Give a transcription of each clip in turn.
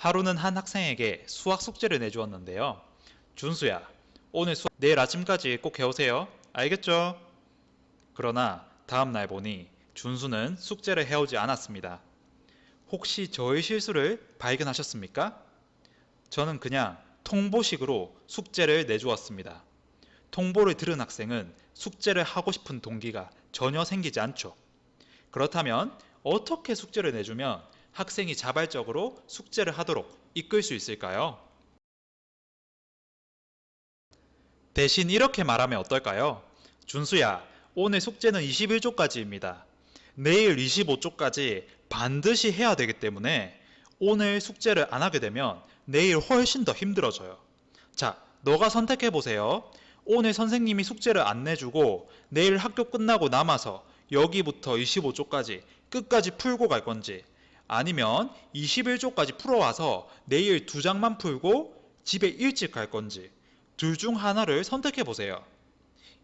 하루는 한 학생에게 수학 숙제를 내주었는데요. 준수야, 오늘 수학 내일 아침까지 꼭 해오세요. 알겠죠? 그러나 다음 날 보니 준수는 숙제를 해오지 않았습니다. 혹시 저의 실수를 발견하셨습니까? 저는 그냥 통보식으로 숙제를 내주었습니다. 통보를 들은 학생은 숙제를 하고 싶은 동기가 전혀 생기지 않죠. 그렇다면 어떻게 숙제를 내주면 학생이 자발적으로 숙제를 하도록 이끌 수 있을까요? 대신 이렇게 말하면 어떨까요? 준수야, 오늘 숙제는 21조까지입니다. 내일 25조까지 반드시 해야 되기 때문에 오늘 숙제를 안 하게 되면 내일 훨씬 더 힘들어져요. 자, 너가 선택해 보세요. 오늘 선생님이 숙제를 안 내주고 내일 학교 끝나고 남아서 여기부터 25조까지 끝까지 풀고 갈 건지, 아니면 21조까지 풀어와서 내일 두 장만 풀고 집에 일찍 갈 건지, 둘 중 하나를 선택해 보세요.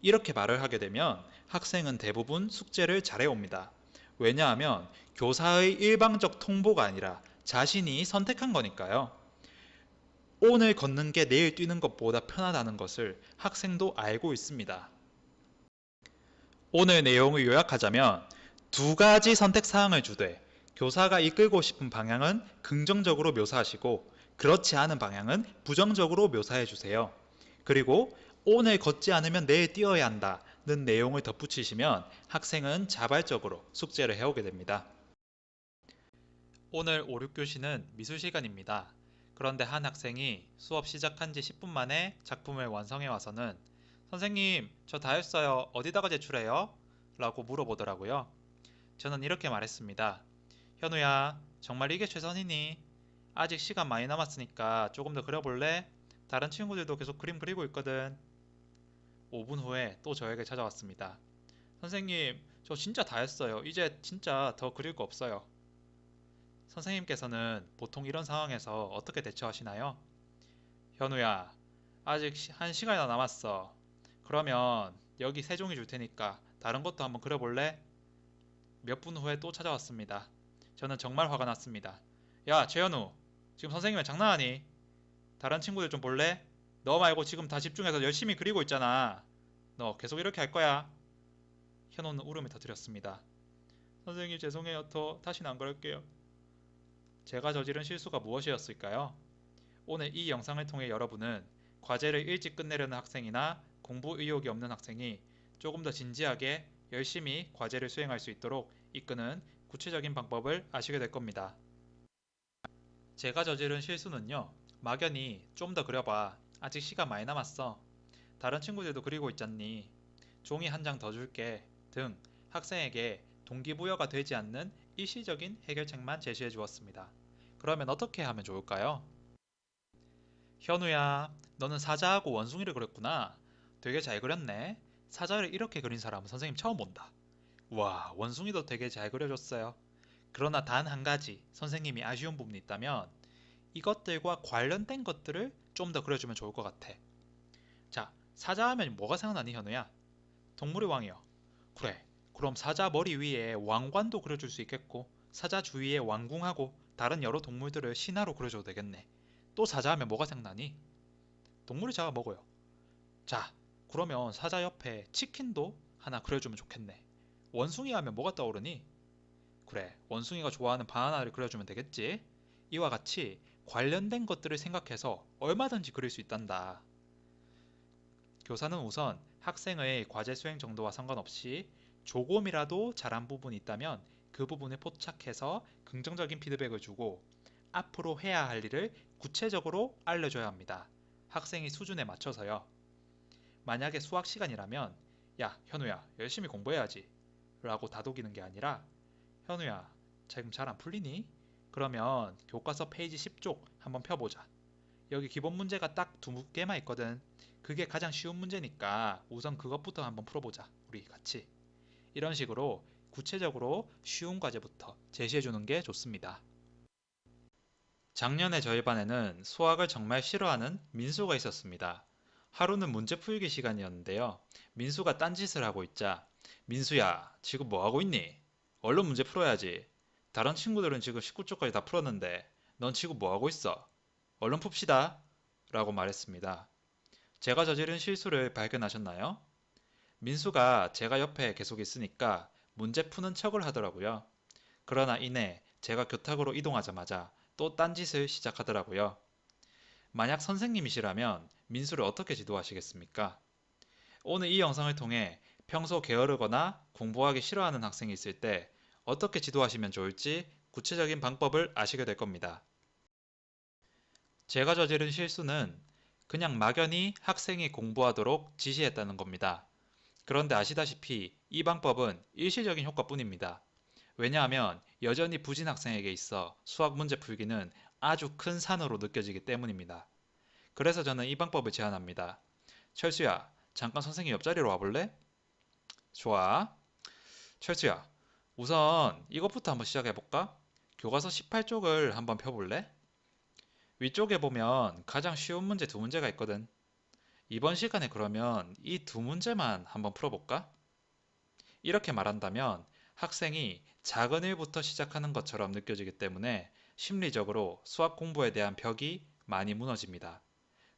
이렇게 말을 하게 되면 학생은 대부분 숙제를 잘해옵니다. 왜냐하면 교사의 일방적 통보가 아니라 자신이 선택한 거니까요. 오늘 걷는 게 내일 뛰는 것보다 편하다는 것을 학생도 알고 있습니다. 오늘 내용을 요약하자면 두 가지 선택사항을 주되 교사가 이끌고 싶은 방향은 긍정적으로 묘사하시고 그렇지 않은 방향은 부정적으로 묘사해 주세요. 그리고 오늘 걷지 않으면 내일 뛰어야 한다는 내용을 덧붙이시면 학생은 자발적으로 숙제를 해오게 됩니다. 오늘 5, 6교시는 미술 시간입니다. 그런데 한 학생이 수업 시작한 지 10분 만에 작품을 완성해 와서는 선생님, 저 다 했어요. 어디다가 제출해요? 라고 물어보더라고요. 저는 이렇게 말했습니다. 현우야, 정말 이게 최선이니? 아직 시간 많이 남았으니까 조금 더 그려볼래? 다른 친구들도 계속 그림 그리고 있거든. 5분 후에 또 저에게 찾아왔습니다. 선생님, 저 진짜 다 했어요. 이제 진짜 더 그릴 거 없어요. 선생님께서는 보통 이런 상황에서 어떻게 대처하시나요? 현우야, 아직 한 시간이나 남았어. 그러면 여기 세 종이 줄 테니까 다른 것도 한번 그려볼래? 몇 분 후에 또 찾아왔습니다. 저는 정말 화가 났습니다. 야, 최현우, 지금 선생님은 장난하니? 다른 친구들 좀 볼래? 너 말고 지금 다 집중해서 열심히 그리고 있잖아. 너 계속 이렇게 할 거야? 현우는 울음을 터뜨렸습니다. 선생님 죄송해요. 다시는 안 그럴게요. 제가 저지른 실수가 무엇이었을까요? 오늘 이 영상을 통해 여러분은 과제를 일찍 끝내려는 학생이나 공부 의욕이 없는 학생이 조금 더 진지하게 열심히 과제를 수행할 수 있도록 이끄는 구체적인 방법을 아시게 될 겁니다. 제가 저지른 실수는요. 막연히 좀 더 그려봐. 아직 시간 많이 남았어. 다른 친구들도 그리고 있잖니. 종이 한 장 더 줄게. 등 학생에게 동기부여가 되지 않는 일시적인 해결책만 제시해 주었습니다. 그러면 어떻게 하면 좋을까요? 현우야, 너는 사자하고 원숭이를 그렸구나. 되게 잘 그렸네. 사자를 이렇게 그린 사람은 선생님 처음 본다. 와, 원숭이도 되게 잘 그려줬어요. 그러나 단 한 가지 선생님이 아쉬운 부분이 있다면 이것들과 관련된 것들을 좀 더 그려주면 좋을 것 같아. 자, 사자 하면 뭐가 생각나니, 현우야? 동물의 왕이요. 그래, 그럼 사자 머리 위에 왕관도 그려줄 수 있겠고 사자 주위에 왕궁하고 다른 여러 동물들을 신화로 그려줘도 되겠네. 또 사자 하면 뭐가 생각나니? 동물이 잡아먹어요. 자, 그러면 사자 옆에 치킨도 하나 그려주면 좋겠네. 원숭이 하면 뭐가 떠오르니? 그래, 원숭이가 좋아하는 바나나를 그려주면 되겠지? 이와 같이 관련된 것들을 생각해서 얼마든지 그릴 수 있단다. 교사는 우선 학생의 과제 수행 정도와 상관없이 조금이라도 잘한 부분이 있다면 그 부분을 포착해서 긍정적인 피드백을 주고 앞으로 해야 할 일을 구체적으로 알려줘야 합니다. 학생의 수준에 맞춰서요. 만약에 수학 시간이라면 야, 현우야, 열심히 공부해야지 라고 다독이는 게 아니라 현우야, 지금 잘 안 풀리니? 그러면 교과서 페이지 10쪽 한번 펴보자. 여기 기본 문제가 딱 두 개만 있거든. 그게 가장 쉬운 문제니까 우선 그것부터 한번 풀어보자. 우리 같이. 이런 식으로 구체적으로 쉬운 과제부터 제시해주는 게 좋습니다. 작년에 저희 반에는 수학을 정말 싫어하는 민수가 있었습니다. 하루는 문제 풀기 시간이었는데요. 민수가 딴짓을 하고 있자 민수야, 지금 뭐 하고 있니? 얼른 문제 풀어야지. 다른 친구들은 지금 19쪽까지 다 풀었는데 넌 지금 뭐 하고 있어? 얼른 풉시다. 라고 말했습니다. 제가 저지른 실수를 발견하셨나요? 민수가 제가 옆에 계속 있으니까 문제 푸는 척을 하더라고요. 그러나 이내 제가 교탁으로 이동하자마자 또 딴짓을 시작하더라고요. 만약 선생님이시라면 민수를 어떻게 지도하시겠습니까? 오늘 이 영상을 통해 평소 게으르거나 공부하기 싫어하는 학생이 있을 때 어떻게 지도하시면 좋을지 구체적인 방법을 아시게 될 겁니다. 제가 저지른 실수는 그냥 막연히 학생이 공부하도록 지시했다는 겁니다. 그런데 아시다시피 이 방법은 일시적인 효과뿐입니다. 왜냐하면 여전히 부진 학생에게 있어 수학 문제 풀기는 아주 큰 산으로 느껴지기 때문입니다. 그래서 저는 이 방법을 제안합니다. 철수야, 잠깐 선생님 옆자리로 와볼래? 좋아. 철수야, 우선 이것부터 한번 시작해볼까? 교과서 18쪽을 한번 펴볼래? 위쪽에 보면 가장 쉬운 문제 두 문제가 있거든. 이번 시간에 그러면 이 두 문제만 한번 풀어볼까? 이렇게 말한다면 학생이 작은 일부터 시작하는 것처럼 느껴지기 때문에 심리적으로 수학 공부에 대한 벽이 많이 무너집니다.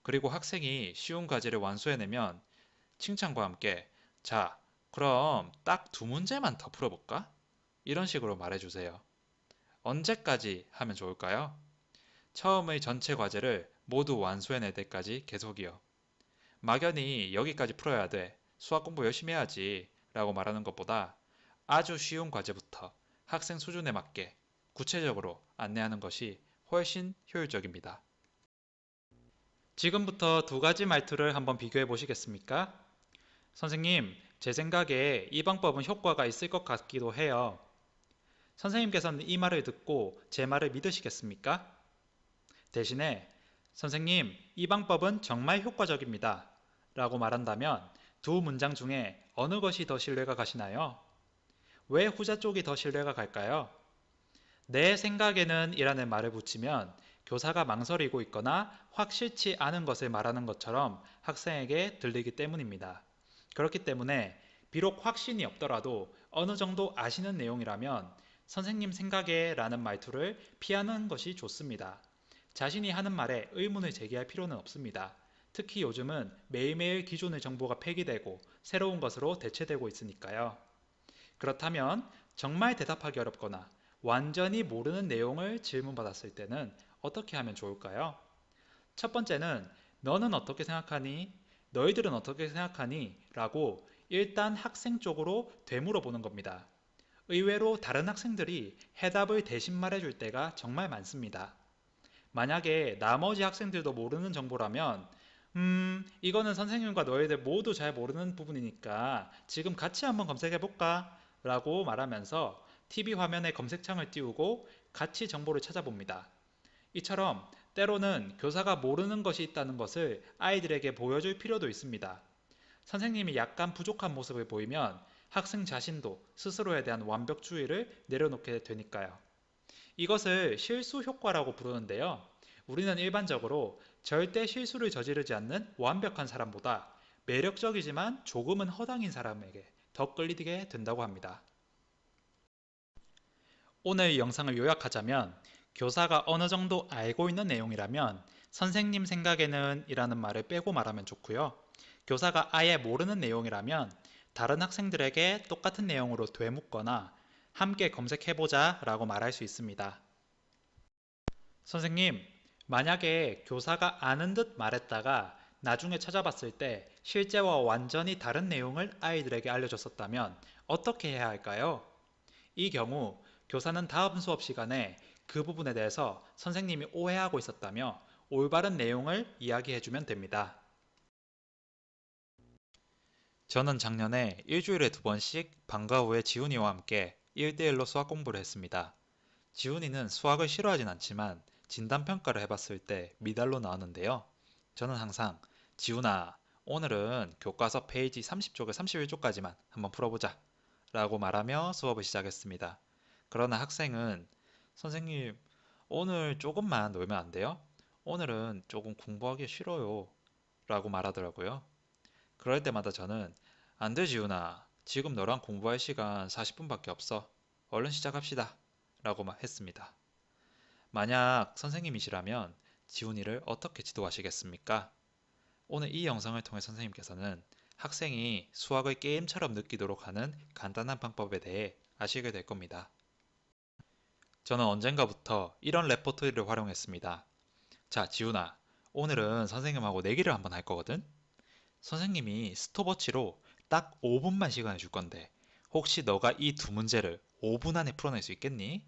그리고 학생이 쉬운 과제를 완수해내면 칭찬과 함께 자, 그럼 딱 두 문제만 더 풀어볼까? 이런 식으로 말해주세요. 언제까지 하면 좋을까요? 처음의 전체 과제를 모두 완수해낼 때까지 계속이요. 막연히 여기까지 풀어야 돼. 수학 공부 열심히 해야지. 라고 말하는 것보다 아주 쉬운 과제부터 학생 수준에 맞게 구체적으로 안내하는 것이 훨씬 효율적입니다. 지금부터 두 가지 말투를 한번 비교해 보시겠습니까? 선생님, 제 생각에 이 방법은 효과가 있을 것 같기도 해요. 선생님께서는 이 말을 듣고 제 말을 믿으시겠습니까? 대신에 선생님, 이 방법은 정말 효과적입니다. 라고 말한다면 두 문장 중에 어느 것이 더 신뢰가 가시나요? 왜 후자 쪽이 더 신뢰가 갈까요? 내 생각에는 이라는 말을 붙이면 교사가 망설이고 있거나 확실치 않은 것을 말하는 것처럼 학생에게 들리기 때문입니다. 그렇기 때문에 비록 확신이 없더라도 어느 정도 아시는 내용이라면 선생님 생각에 라는 말투를 피하는 것이 좋습니다. 자신이 하는 말에 의문을 제기할 필요는 없습니다. 특히 요즘은 매일매일 기존의 정보가 폐기되고 새로운 것으로 대체되고 있으니까요. 그렇다면 정말 대답하기 어렵거나 완전히 모르는 내용을 질문받았을 때는 어떻게 하면 좋을까요? 첫 번째는 너는 어떻게 생각하니? 너희들은 어떻게 생각하니? 라고 일단 학생 쪽으로 되물어보는 겁니다. 의외로 다른 학생들이 해답을 대신 말해줄 때가 정말 많습니다. 만약에 나머지 학생들도 모르는 정보라면 이거는 선생님과 너희들 모두 잘 모르는 부분이니까 지금 같이 한번 검색해 볼까? 라고 말하면서 TV 화면에 검색창을 띄우고 같이 정보를 찾아봅니다. 이처럼 때로는 교사가 모르는 것이 있다는 것을 아이들에게 보여줄 필요도 있습니다. 선생님이 약간 부족한 모습을 보이면 학생 자신도 스스로에 대한 완벽주의를 내려놓게 되니까요. 이것을 실수 효과라고 부르는데요. 우리는 일반적으로 절대 실수를 저지르지 않는 완벽한 사람보다 매력적이지만 조금은 허당인 사람에게 더 끌리게 된다고 합니다. 오늘 영상을 요약하자면 교사가 어느 정도 알고 있는 내용이라면 선생님 생각에는 이라는 말을 빼고 말하면 좋고요. 교사가 아예 모르는 내용이라면 다른 학생들에게 똑같은 내용으로 되묻거나 함께 검색해보자 라고 말할 수 있습니다. 선생님, 만약에 교사가 아는 듯 말했다가 나중에 찾아봤을 때 실제와 완전히 다른 내용을 아이들에게 알려줬었다면 어떻게 해야 할까요? 이 경우 교사는 다음 수업 시간에 그 부분에 대해서 선생님이 오해하고 있었다며 올바른 내용을 이야기해주면 됩니다. 저는 작년에 일주일에 두 번씩 방과 후에 지훈이와 함께 1대1로 수학 공부를 했습니다. 지훈이는 수학을 싫어하진 않지만 진단평가를 해봤을 때 미달로 나왔는데요. 저는 항상 지훈아, 오늘은 교과서 페이지 30쪽에 31쪽까지만 한번 풀어보자 라고 말하며 수업을 시작했습니다. 그러나 학생은 선생님, 오늘 조금만 놀면 안 돼요? 오늘은 조금 공부하기 싫어요 라고 말하더라고요. 그럴 때마다 저는 안 돼, 지훈아. 지금 너랑 공부할 시간 40분밖에 없어. 얼른 시작합시다 라고 했습니다. 만약 선생님이시라면 지훈이를 어떻게 지도하시겠습니까? 오늘 이 영상을 통해 선생님께서는 학생이 수학을 게임처럼 느끼도록 하는 간단한 방법에 대해 아시게 될 겁니다. 저는 언젠가부터 이런 레퍼토리를 활용했습니다. 자, 지훈아. 오늘은 선생님하고 내기를 한번 할 거거든? 선생님이 스톱워치로 딱 5분만 시간을 줄 건데, 혹시 너가 이 두 문제를 5분 안에 풀어낼 수 있겠니?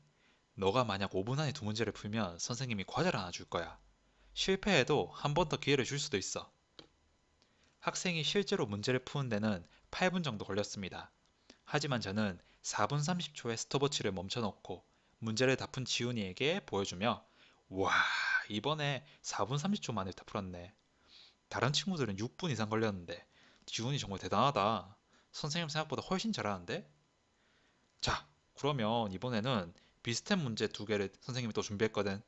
너가 만약 5분 안에 두 문제를 풀면 선생님이 과자를 하나 줄 거야. 실패해도 한 번 더 기회를 줄 수도 있어. 학생이 실제로 문제를 푸는 데는 8분 정도 걸렸습니다. 하지만 저는 4분 30초의 스톱워치를 멈춰놓고 문제를 다 푼 지훈이에게 보여주며, 와, 이번에 4분 30초 만에 다 풀었네. 다른 친구들은 6분 이상 걸렸는데 지훈이 정말 대단하다. 선생님 생각보다 훨씬 잘하는데? 자, 그러면 이번에는 비슷한 문제 두 개를 선생님이 또 준비했거든.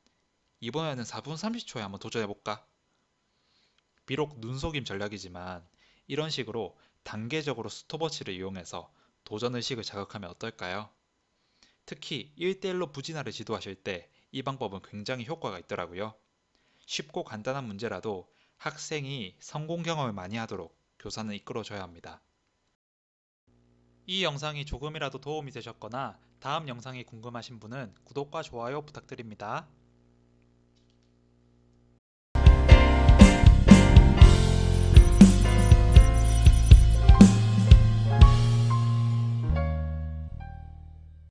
이번에는 4분 30초에 한번 도전해볼까? 비록 눈속임 전략이지만 이런 식으로 단계적으로 스톱워치를 이용해서 도전 의식을 자극하면 어떨까요? 특히 1대1로 부진화를 지도하실 때 이 방법은 굉장히 효과가 있더라고요. 쉽고 간단한 문제라도 학생이 성공 경험을 많이 하도록 교사는 이끌어줘야 합니다. 이 영상이 조금이라도 도움이 되셨거나 다음 영상이 궁금하신 분은 구독과 좋아요 부탁드립니다.